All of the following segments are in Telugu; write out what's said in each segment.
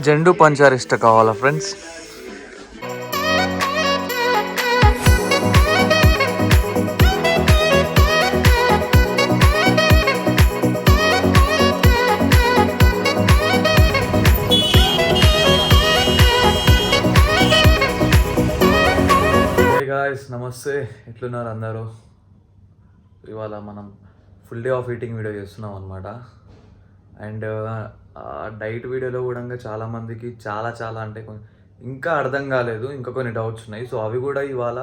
జెండు పంచారిష్ట కావాలా ఫ్రెండ్స్? గాయ్స్ నమస్తే, ఎట్లున్నారు అందరూ? ఇవాళ మనం full day of eating video చేస్తున్నాం అనమాట. అండ్ డైట్ వీడియోలో కూడా చాలామందికి చాలా అంటే ఇంకా అర్థం కాలేదు, ఇంకా కొన్ని డౌట్స్ ఉన్నాయి. సో అవి కూడా ఇవాళ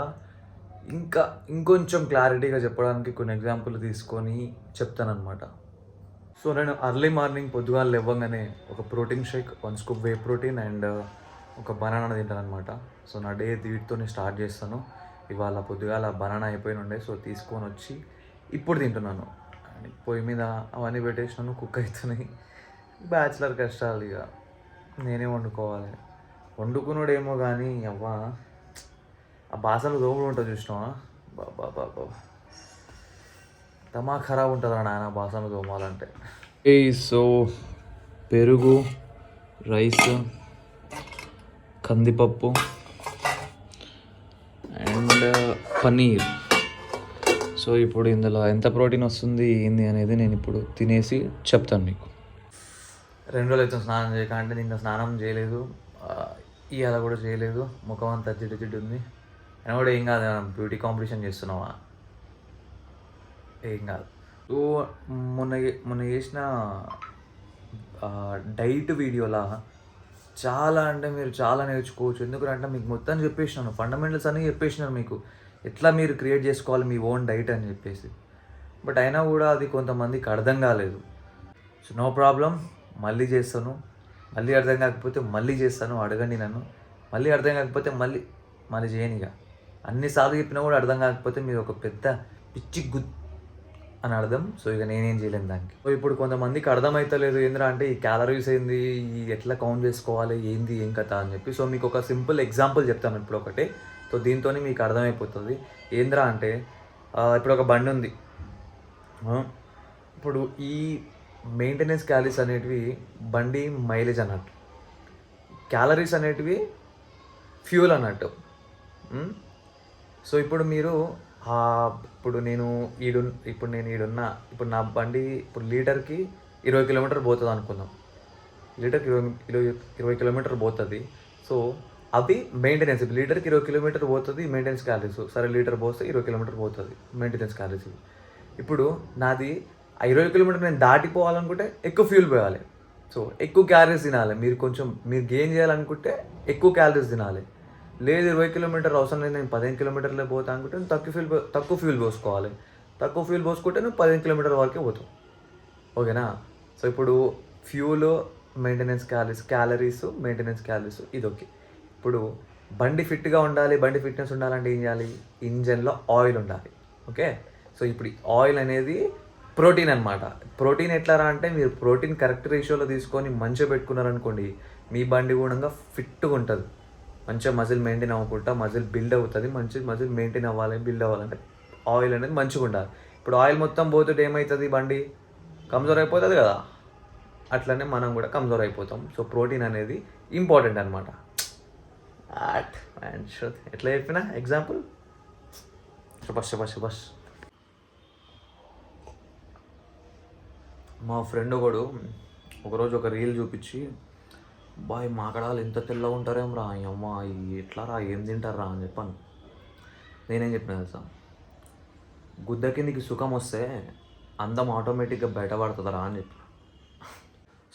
ఇంకొంచెం క్లారిటీగా చెప్పడానికి కొన్ని ఎగ్జాంపుల్ తీసుకొని చెప్తానమాట. సో నేను అర్లీ మార్నింగ్ పొద్దుగాలు లేవగానే ఒక protein shake, 1 scoop whey protein and ఒక బనానా తింటాను అనమాట. సో నా డే వీటితోనే స్టార్ట్ చేస్తాను. ఇవాళ పొద్దుగాల బనానా అయిపోయి ఉండే, సో తీసుకొని వచ్చి ఇప్పుడు తింటున్నాను. పొయ్యి మీద అవన్నీ పెట్టేసినాను, కుక్ అవుతున్నాయి. బ్యాచిలర్ కష్టాలు, ఇక నేనే వండుకోవాలి. వండుకున్నాడేమో కానీ అవ్వ ఆ బాసలు దోమలు ఉంటుంది చూసినావా, బాబా తమా ఖరాబ్ ఉంటుందా నాయన బాసలు దోమాలంటే. సో పెరుగు, రైస్, కందిపప్పు అండ్ పన్నీర్. సో ఇప్పుడు ఇందులో ఎంత ప్రోటీన్ వస్తుంది ఏంది అనేది నేను ఇప్పుడు తినేసి చెప్తాను మీకు. 2 రోజులు అయితే స్నానం చేయక, అంటే నిన్న స్నానం చేయలేదు, ఇవాళ కూడా చేయలేదు. ముఖం అంతా జిడ్డు ఉంది. అయినా కూడా ఏం కాదు, బ్యూటీ కాంపిటీషన్ చేస్తున్నావా, ఏం కాదు. సో మొన్న చేసిన డైట్ వీడియోలా చాలా అంటే మీరు చాలా నేర్చుకోవచ్చు. ఎందుకంటే మీకు మొత్తం చెప్పేసినాను, ఫండమెంటల్స్ అన్నీ చెప్పేసినాను మీకు, ఎట్లా మీరు క్రియేట్ చేసుకోవాలి మీ ఓన్ డైట్ అని చెప్పేసి. బట్ అయినా కూడా అది కొంతమందికి అర్థం కాలేదు. సో నో ప్రాబ్లం, మళ్ళీ చేస్తాను. మళ్ళీ అర్థం కాకపోతే మళ్ళీ చేస్తాను, అడగండి నన్ను. మళ్ళీ అర్థం కాకపోతే మళ్ళీ చేయను. ఇక అన్నిసార్లు చెప్పినా కూడా అర్థం కాకపోతే మీరు ఒక పెద్ద పిచ్చి అని అర్థం. సో ఇక నేనేం చేయలేను దానికి. సో ఇప్పుడు కొంతమందికి అర్థమవుతలేదు ఏంద్రా అంటే ఈ క్యాలరీస్ ఏంది, ఈ ఎట్లా కౌంట్ చేసుకోవాలి, ఏంది ఏం కథ అని చెప్పి. సో మీకు ఒక సింపుల్ ఎగ్జాంపుల్ చెప్తాను ఇప్పుడు ఒకటి. సో దీంతో మీకు అర్థమైపోతుంది ఏంద్రా అంటే, ఇప్పుడు ఒక బండి ఉంది. ఇప్పుడు ఈ మెయింటెనెన్స్ క్యాలరీస్ అనేటివి బండి మైలేజ్ అన్నట్టు, క్యాలరీస్ అనేటివి ఫ్యూల్ అన్నట్టు. సో ఇప్పుడు మీరు ఇప్పుడు నేను ఈడున్నా, ఇప్పుడు నా బండి ఇప్పుడు లీటర్కి 20 కిలోమీటర్ పోతుంది అనుకుందాం. లీటర్కి 20 కిలోమీటర్ పోతుంది. సో అవి మెయింటెనెన్స్. లీటర్కి 20 కిలోమీటర్ పోతుంది మెయింటెనెన్స్ క్యాలరీస్. సరే లీటర్ పోస్తే 20 కిలోమీటర్ పోతుంది మెయింటెనెన్స్ క్యాలరీస్. ఇప్పుడు నాది ఆ 20 కిలోమీటర్ నేను దాటిపోవాలనుకుంటే ఎక్కువ ఫ్యూల్ పోయాలి. సో ఎక్కువ క్యాలరీస్ తినాలి. మీరు గెయిన్ చేయాలనుకుంటే ఎక్కువ క్యాలరీస్ తినాలి. లేదు 20 కిలోమీటర్ అవసరం లేదు, నేను 15 కిలోమీటర్లే పోతా అనుకుంటే నువ్వు తక్కువ ఫ్యూల్ పోసుకోవాలి. తక్కువ ఫ్యూల్ పోసుకుంటే నువ్వు 15 కిలోమీటర్ వరకే పోతావు. ఓకేనా? సో ఇప్పుడు fuel, maintenance calories, maintenance calories ఇది ఓకే. ఇప్పుడు బండి ఫిట్గా ఉండాలి, బండి ఫిట్నెస్ ఉండాలంటే ఏం చేయాలి? ఇంజన్లో ఆయిల్ ఉండాలి. ఓకే. సో ఇప్పుడు ఆయిల్ అనేది ప్రోటీన్ అనమాట. ప్రోటీన్ ఎట్లా రా అంటే, మీరు ప్రోటీన్ కరెక్ట్ రేషియోలో తీసుకొని మంచిగా పెట్టుకున్నారనుకోండి, మీ బండి కూడా ఫిట్గా ఉంటుంది. మంచిగా మజిల్ మెయింటైన్ అవ్వకుండా మజిల్ బిల్డ్ అవుతుంది. మజిల్ మెయింటైన్ బిల్డ్ అవ్వాలంటే ఆయిల్ అనేది మంచిగా ఉండాలి. ఇప్పుడు ఆయిల్ మొత్తం పోతుంటే ఏమవుతుంది? బండి కమ్జోర్ అయిపోతుంది కదా. అట్లనే మనం కూడా కమ్జోర్ అయిపోతాం. సో ప్రోటీన్ అనేది ఇంపార్టెంట్ అనమాట. ఎట్లా చెప్పిన ఎగ్జాంపుల్ శుభాష్. మా ఫ్రెండ్ ఒకరోజు ఒక రీల్ చూపించి, బాయ్ మాకడాలు ఎంత తెల్లగా ఉంటారేం రా, అమ్మ ఎట్లా రా, ఏం తింటారా అని చెప్పాను. నేనేం చెప్పిన తెలుసా? గుద్ద కిందికి సుఖం వస్తే అందం ఆటోమేటిక్గా బయటపడుతుందా అని చెప్పి.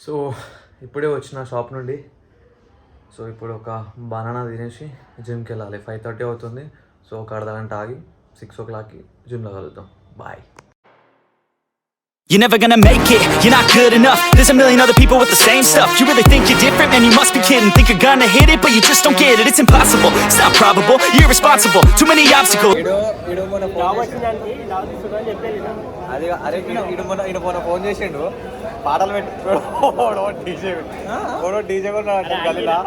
సో ఇప్పుడే వచ్చిన షాప్ నుండి. సో ఇప్పుడు ఒక బనానా తినేసి జిమ్కి వెళ్ళాలి. 5:30 అవుతుంది. సో ఒక అర్ధగంట ఆగి 6 o'clockకి జిమ్లో కలుద్దాం. Bye. You're never gonna make it, you're not good enough. There's a million other people with the same stuff. You really think you're different? Man, you must be kidding. Think you're gonna hit it, but you just don't get it. It's impossible, it's not probable, you're irresponsible. Too many obstacles. Phone చేసిండు, పాటలు పెట్టుకోడు డీజే కొన్నాడంట గలీలా.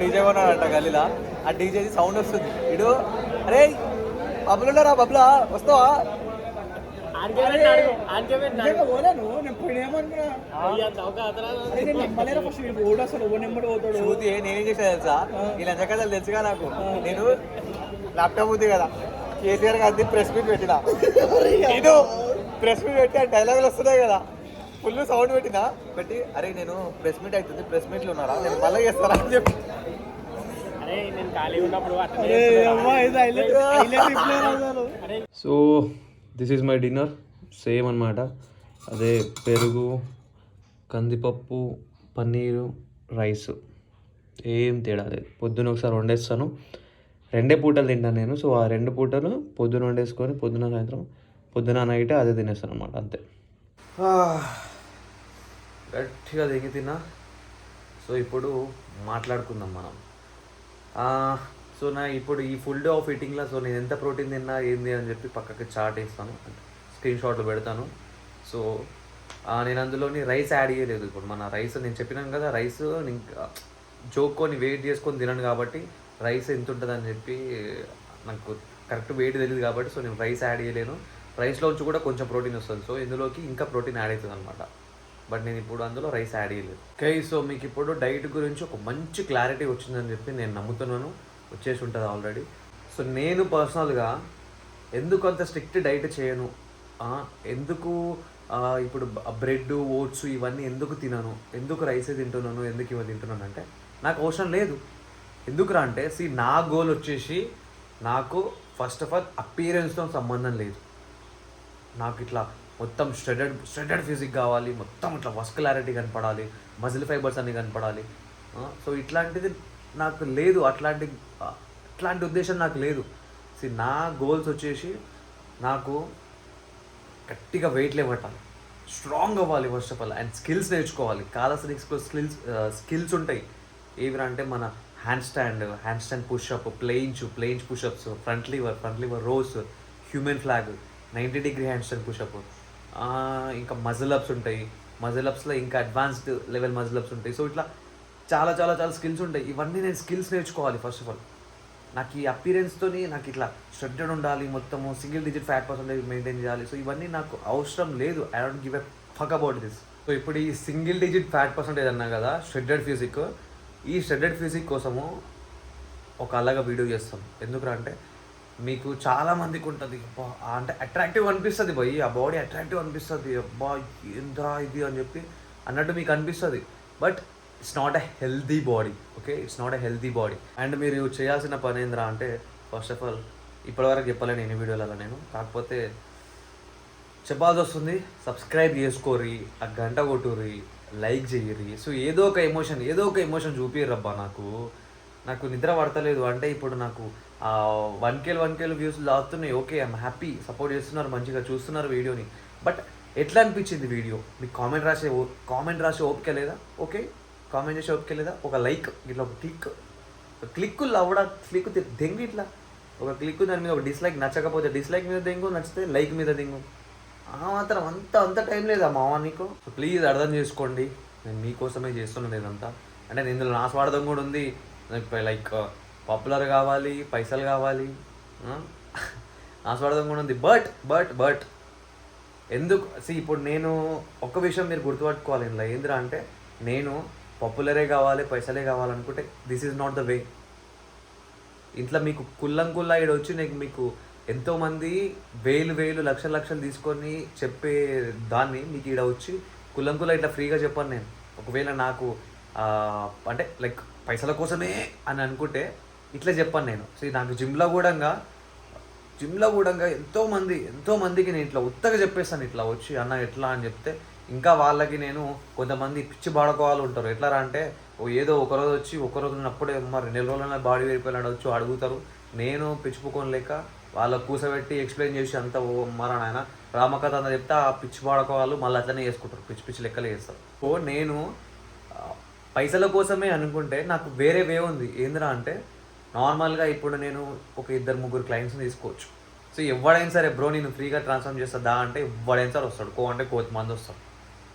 డీజే కొన్నాడంట గలీలా. ఆ డీజే సౌండ్ వస్తుంది. ఇడు అరే బబ్బులున్నారా, బబ్బులా వస్తావా? చూతి నేనేం చేసా తెలుసా ఈ లంచ కథలు తెలుసుగా నాకు. నేను ల్యాప్టాప్ ఉంది కదా కేసీఆర్ గారిది ప్రెస్ మీట్ పెట్టిన. నేను ప్రెస్ మీట్ పెట్టి ఆ డైలాగులు వస్తున్నాయి కదా ఫుల్ సౌండ్ పెట్టి అరే నేను ప్రెస్ మీట్ అవుతుంది ప్రెస్ మీట్లో ఉన్నారా నేను మళ్ళీ చేస్తారా అని చెప్పి so this is my dinner same అన్నమాట. అదే పెరుగు, కందిపప్పు, పన్నీరు, రైస్, ఏం తేడా లేదు. పొద్దున ఒకసారి వండేస్తాను, 2 పూటలు తింటాను నేను. సో ఆ 2 పూటలు పొద్దున వండేసుకొని పొద్దున సాయంత్రం పొద్దున నైట్ అదే తినేస్తాను అనమాట, అంతే. గట్టిగా దిగి తిన్నా. సో ఇప్పుడు మాట్లాడుకుందాం మనం. సో నా ఇప్పుడు ఈ ఫుల్ డే ఆఫ్ ఈటింగ్లో సో నేను ఎంత ప్రోటీన్ తిన్నా ఏంది అని చెప్పి పక్కకి చార్ట్ వేస్తాను, స్క్రీన్ షాట్లు పెడతాను. సో నేను అందులోని రైస్ యాడ్ చేయలేదు. ఇప్పుడు మన రైస్ నేను చెప్పినాను కదా, రైస్ ఇంకా జోక్కొని వెయిట్ చేసుకొని తినను కాబట్టి రైస్ ఎంత ఉంటుందని చెప్పి నాకు కరెక్ట్ వెయిట్ తెలియదు కాబట్టి సో నేను రైస్ యాడ్ చేయలేను. రైస్లోంచి కూడా కొంచెం ప్రోటీన్ వస్తుంది, సో ఇందులోకి ఇంకా ప్రోటీన్ యాడ్ అవుతుంది అనమాట. బట్ నేను ఇప్పుడు అందులో రైస్ యాడ్ చేయలేదు. ఓకే, సో మీకు ఇప్పుడు డైట్ గురించి ఒక మంచి క్లారిటీ వచ్చిందని చెప్పి నేను నమ్ముతున్నాను, వచ్చేసి ఉంటుంది ఆల్రెడీ. సో నేను పర్సనల్గా ఎందుకు అంత స్ట్రిక్ట్ డైట్ చేయను, ఎందుకు ఇప్పుడు బ్రెడ్, ఓట్స్ ఇవన్నీ ఎందుకు తినను, ఎందుకు రైసే తింటున్నాను, ఎందుకు ఇవి తింటున్నాను అంటే నాకు అవసరం లేదు. ఎందుకురా అంటే నా గోల్ వచ్చేసి నాకు ఫస్ట్ ఆఫ్ ఆల్ అపీరెన్స్తో సంబంధం లేదు. నాకు ఇట్లా మొత్తం స్ట్రెడెడ్ ఫిజిక్ కావాలి, మొత్తం ఇట్లా మస్కులారిటీ కనపడాలి, మజిల్ ఫైబర్స్ అన్నీ కనపడాలి. సో ఇట్లాంటిది నాకు లేదు, అట్లాంటి ఉద్దేశం నాకు లేదు. నా గోల్స్ వచ్చేసి నాకు గట్టిగా వెయిట్ లేవట్టాలి, స్ట్రాంగ్ అవ్వాలి first of all, and skills నేర్చుకోవాలి. కాలసనిక్స్లో స్కిల్స్ ఉంటాయి. ఏవిరా అంటే మన handstand pushup, planche pushups, front lever rows, human flag, 90 degree handstand pushup, ఇంకా మజిల్ అప్స్ ఉంటాయి. మజిల్ అప్స్లో ఇంకా అడ్వాన్స్డ్ లెవెల్ మజిల్ అప్స్ ఉంటాయి. సో ఇట్లా చాలా చాలా చాలా స్కిల్స్ ఉంటాయి. ఇవన్నీ నేను స్కిల్స్ నేర్చుకోవాలి ఫస్ట్ ఆఫ్ ఆల్. నాకు ఈ అపీరెన్స్తో నాకు ఇట్లా స్ట్రెడ్డెడ్ ఉండాలి, మొత్తము single digit fat percentage maintain చేయాలి. సో ఇవన్నీ నాకు అవసరం లేదు. I don't give a fuck about this. So ఇప్పుడు ఈ సింగిల్ డిజిట్ ఫ్యాట్ పర్సెంటేజ్ అన్నా కదా, స్ట్రెడ్డెడ్ ఫిజిక్, ఈ స్ట్రెడ్డెడ్ ఫిజిక్ కోసము ఒక అలాగా వీడియో చేస్తాం. ఎందుకంటే అంటే మీకు చాలామందికి ఉంటుంది, అంటే అట్రాక్టివ్ అనిపిస్తుంది భయ్, ఆ బాడీ అట్రాక్టివ్ అనిపిస్తుంది, అబ్బా ఏంద్రా ఇది అని చెప్పి అన్నట్టు మీకు అనిపిస్తుంది. But it's not a healthy body. Okay, it's not a healthy body. And మీరు చేయాల్సిన పని ఏంద్రా అంటే ఫస్ట్ ఆఫ్ ఆల్ ఇప్పటివరకు చెప్పలేను ఎన్ని వీడియోలలో నేను, కాకపోతే చెప్పాల్సి వస్తుంది. సబ్స్క్రైబ్ చేసుకోరి, ఆ గంట కొట్టుర్రి, లైక్ చెయ్యరి. సో ఏదో ఒక ఎమోషన్ చూపిర్రబ్బా. నాకు నిద్ర పడతలేదు అంటే ఇప్పుడు నాకు 1K వ్యూస్ లాగుతున్నాయి. ఓకే, ఐఎమ్ హ్యాపీ, సపోర్ట్ చేస్తున్నారు, మంచిగా చూస్తున్నారు వీడియోని. బట్ ఎట్లా అనిపించింది వీడియో మీకు కామెంట్ రాసే ఓపిక లేదా? ఓకే, కామెంట్ చేసే ఓపిక లేదా? ఒక లైక్ ఇట్లా ఒక క్లిక్ లవడా క్లిక్ దెంగు, ఇట్లా ఒక క్లిక్, దాని మీద ఒక డిస్లైక్, నచ్చకపోతే డిస్లైక్ మీద దెంగు, నచ్చితే లైక్ మీద దెంగు. మాత్రం అంత టైం లేదా మావా నీకు? సో ప్లీజ్ అర్థం చేసుకోండి, నేను మీకోసమే చేస్తున్నాను ఇదంతా. అంటే ఇందులో నా స్వార్థం కూడా ఉంది. లైక్ పాపులర్ కావాలి, పైసలు కావాలి, నా స్వార్థం కూడా ఉంది. బట్ ఎందుకు ఇప్పుడు నేను ఒక్క విషయం మీరు గుర్తుపట్టుకోవాలి ఇందులో ఏంద్రా అంటే, నేను పాపులరే కావాలి, పైసలే కావాలనుకుంటే this is not the way. ఇంట్లో మీకు కుల్లా ఇక్కడ వచ్చి మీకు ఎంతోమంది వేలు లక్షలు తీసుకొని చెప్పే దాన్ని మీకు ఇక్కడ వచ్చి కుల్లా ఇట్లా ఫ్రీగా చెప్పాను నేను. ఒకవేళ నాకు అంటే లైక్ పైసల కోసమే అని అనుకుంటే ఇట్లా చెప్పాను నేను. సో నాకు జిమ్లో కూడా ఎంతోమందికి నేను ఇట్లా ఉత్తగా చెప్పేస్తాను, ఇట్లా వచ్చి అన్న ఎట్లా అని చెప్తే ఇంకా వాళ్ళకి నేను కొంతమంది పిచ్చి బాడుకోవాలి ఉంటారు. ఎట్లా అంటే ఏదో ఒకరోజు వచ్చి ఒకరోజు ఉన్నప్పుడే మరి 2 రోజుల బాడీ వేరిపోయినాడు వచ్చి అడుగుతారు. నేను పిచ్చిపోకొని లేక వాళ్ళకు కూసబెట్టి ఎక్స్ప్లెయిన్ చేసి అంతా నాయన రామకథ అన్న చెప్తే ఆ పిచ్చి బాడుకోవాలి మళ్ళీ అట్లనే చేసుకుంటారు, పిచ్చి లెక్కలే చేస్తారు. సో నేను పైసల కోసమే అనుకుంటే నాకు వేరే వే ఉంది. ఏందిరా అంటే నార్మల్గా ఇప్పుడు నేను ఒక 2-3 క్లయింట్స్ని తీసుకోవచ్చు. సో ఎవడైనా సరే బ్రో నేను ఫ్రీగా ట్రాన్స్ఫార్మ్ చేస్తుందా అంటే ఎవడైనా సరే వస్తాడు, అంటే 1,000 మంది వస్తారు,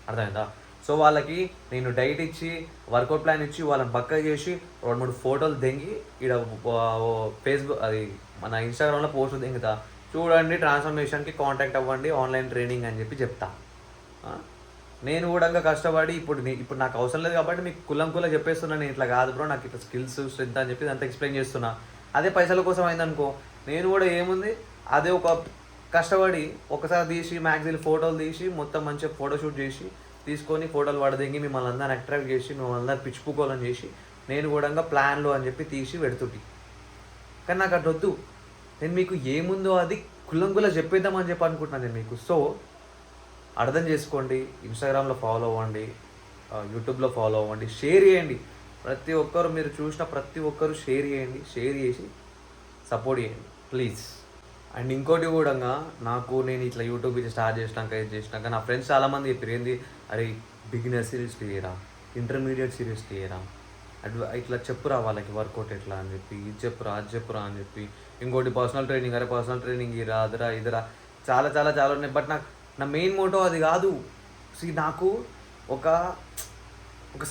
అర్థమైందా? సో వాళ్ళకి నేను డైట్ ఇచ్చి వర్కౌట్ ప్లాన్ ఇచ్చి వాళ్ళని బక్క చేసి 2-3 ఫోటోలు దెంగి ఇక్కడ ఫేస్బుక్ అది మన ఇన్స్టాగ్రామ్లో పోస్ట్ దెంగుతా. చూడండి, ట్రాన్స్ఫర్మేషన్కి కాంటాక్ట్ అవ్వండి, ఆన్లైన్ ట్రైనింగ్ అని చెప్పి చెప్తా. నేను కూడా ఇంకా కష్టపడి ఇప్పుడు నాకు అవసరం లేదు కాబట్టి మీకు కులం చెప్పేస్తున్నా. నేను ఇట్లా కాదు బ్రో, నాకు ఇట్లా స్కిల్స్ స్ట్రెంత్ అని చెప్పి అంతా ఎక్స్ప్లెయిన్ చేస్తున్నా. అదే పైసల కోసం అయిందనుకో, నేను కూడా ఏముంది అదే ఒక కష్టపడి ఒకసారి తీసి మ్యాగజైన్ ఫోటోలు తీసి మొత్తం మంచిగా ఫోటోషూట్ చేసి తీసుకొని ఫోటోలు పడదెంగి మిమ్మల్ని అందరిని అట్రాక్ట్ చేసి మిమ్మల్ని అందరిని పిచ్చిపుకోవాలని చేసి నేను కూడా ప్లాన్లు అని చెప్పి తీసి పెడుతుంటి. కానీ నాకు అట్లా వద్దు. నేను మీకు ఏముందో అది కులం చెప్పేద్దామని చెప్పి అనుకుంటున్నాను నేను మీకు. సో అర్థం చేసుకోండి, ఇన్స్టాగ్రామ్లో ఫాలో అవ్వండి, యూట్యూబ్లో ఫాలో అవ్వండి, షేర్ చేయండి. ప్రతి ఒక్కరు మీరు చూసిన ప్రతి ఒక్కరు షేర్ చేయండి, షేర్ చేసి సపోర్ట్ చేయండి ప్లీజ్. అండ్ ఇంకోటి కూడా, నేను ఇట్లా యూట్యూబ్ ఇది స్టార్ట్ చేసినాక నా ఫ్రెండ్స్ చాలామంది చెప్పారు, ఏంది అరే బిగినర్ సిరీస్ తీయరా, ఇంటర్మీడియట్ సిరీస్ తీయరా, ఇట్లా చెప్పురా వాళ్ళకి వర్కౌట్ ఎట్లా అని చెప్పి, ఇది చెప్పురా అది చెప్పురా అని చెప్పి. ఇంకోటి పర్సనల్ ట్రైనింగ్, అరే పర్సనల్ ట్రైనింగ్ ఇరా అదరా ఇదరా చాలా చాలా చాలా ఉన్నాయి. బట్ నా మెయిన్ మోటో అది కాదు. నాకు ఒక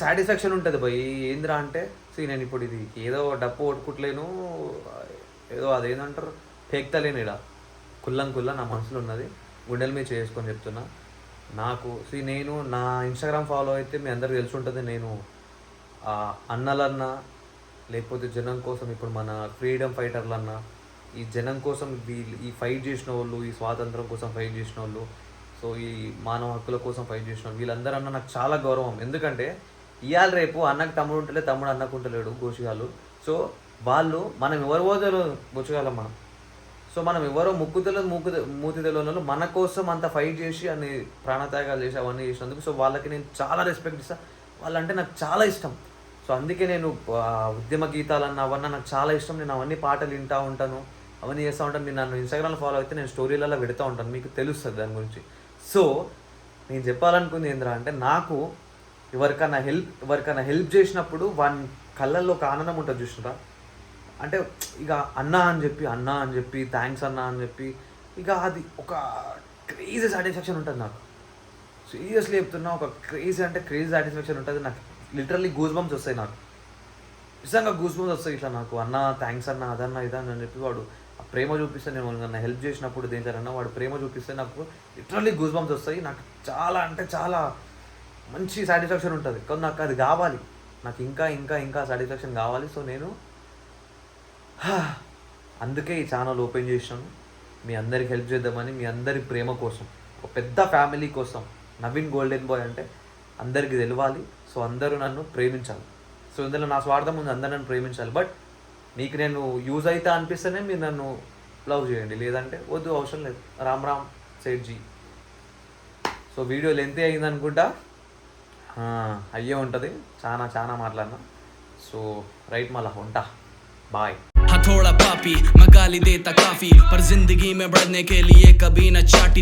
సాటిస్ఫాక్షన్ ఉంటుంది భయ్. ఏందిరా అంటే నేను ఇప్పుడు ఇది ఏదో డప్పు కొట్టుకుంటలేను, ఏదో అదేంటంటారు ఫేక్తలేను. ఇలా కుల్లా నా మనసులో ఉన్నది గుండెల మీద చేసుకొని చెప్తున్నా. నాకు నేను నా ఇన్స్టాగ్రామ్ ఫాలో అయితే మీ అందరికి తెలిసి ఉంటుంది. నేను అన్నలన్నా లేకపోతే జనం కోసం, ఇప్పుడు మన ఫ్రీడమ్ ఫైటర్లన్నా, ఈ జనం కోసం ఈ ఫైట్ చేసిన వాళ్ళు, ఈ స్వాతంత్రం కోసం ఫైట్ చేసిన వాళ్ళు, సో ఈ మానవ హక్కుల కోసం ఫైట్ చేసిన వాళ్ళు, వీళ్ళందరూ అన్న నాకు చాలా గౌరవం. ఎందుకంటే ఇవాళ రేపు అన్నకు తమ్ముడు ఉంటలే, తమ్ముడు అన్నకు ఉంటలేడు, గోషిగాలు. సో వాళ్ళు మనం ఎవరు పోతారో గోషిగాలం మనం. సో మనం ఎవరో మూతి తెలియని మన కోసం అంత ఫైట్ చేసి అన్ని ప్రాణత్యాగాలు చేసి అవన్నీ చేసినందుకు సో వాళ్ళకి నేను చాలా రెస్పెక్ట్ ఇస్తాను. వాళ్ళంటే నాకు చాలా ఇష్టం. సో అందుకే నేను ఉద్యమ గీతాలన్న అవన్నీ నాకు చాలా ఇష్టం. నేను అవన్నీ పాటలు వింటూ ఉంటాను, అవన్నీ చేస్తూ ఉంటాను. మీరు నన్ను ఇన్స్టాగ్రామ్లో ఫాలో అయితే నేను స్టోరీలలో పెడతా ఉంటాను, మీకు తెలుస్తుంది దాని గురించి. సో నేను చెప్పాలనుకుంది ఏంద్రా అంటే, నాకు ఎవరికైనా హెల్ప్ చేసినప్పుడు వాని కళ్ళల్లో ఒక ఆనందం ఉంటుంది చూసినరా. అంటే ఇక అన్నా అని చెప్పి థ్యాంక్స్ అన్నా అని చెప్పి ఇక అది ఒక క్రేజీ సాటిస్ఫాక్షన్ ఉంటుంది నాకు. సీరియస్లీ చెప్తున్నా, ఒక క్రేజీ సాటిస్ఫాక్షన్ ఉంటుంది నాకు. లిటరల్లీ గూస్ బంప్స్ వస్తాయి నాకు, నిజంగా గూస్ బంప్స్ వస్తాయి ఇట్లా నాకు. అన్న థ్యాంక్స్ అన్న అదన్నా ఇదన్నా అని చెప్పి వాడు ప్రేమ చూపిస్తే, నేను నన్ను హెల్ప్ చేసినప్పుడు దేనికన్నా వాడు ప్రేమ చూపిస్తే నాకు లిటరల్లీ గూస్ బంప్స్ వస్తాయి. నాకు చాలా అంటే చాలా మంచి సాటిస్ఫాక్షన్ ఉంటుంది. కానీ నాకు అది కావాలి, నాకు ఇంకా సాటిస్ఫాక్షన్ కావాలి. సో నేను అందుకే ఈ ఛానల్ ఓపెన్ చేసాను, మీ అందరికి హెల్ప్ చేద్దామని, మీ అందరి ప్రేమ కోసం, ఒక పెద్ద ఫ్యామిలీ కోసం. నవీన్ గోల్డెన్ బాయ్ అంటే అందరికీ తెలవాలి. సో అందరూ నన్ను ప్రేమించాలి. సో ఇందులో నా స్వార్థం ఉంది, అందరూ నన్ను ప్రేమించాలి. బట్ నీకు నేను యూజ్ అయితే అనిపిస్తేనే మీరు నన్ను లవ్ చేయండి, లేదంటే వద్దు, అవసరం లేదు. Ram Sethji. So video length అయింది అనుకుంటా, అయ్యే ఉంటుంది, చాలా మాట్లాడినా. సో రైట్, మళ్ళా ఉంటా, బాయ్. थोड़ा पापी मैं गाली देता काफी पर जिंदगी में बढ़ने के लिए कभी न चाटी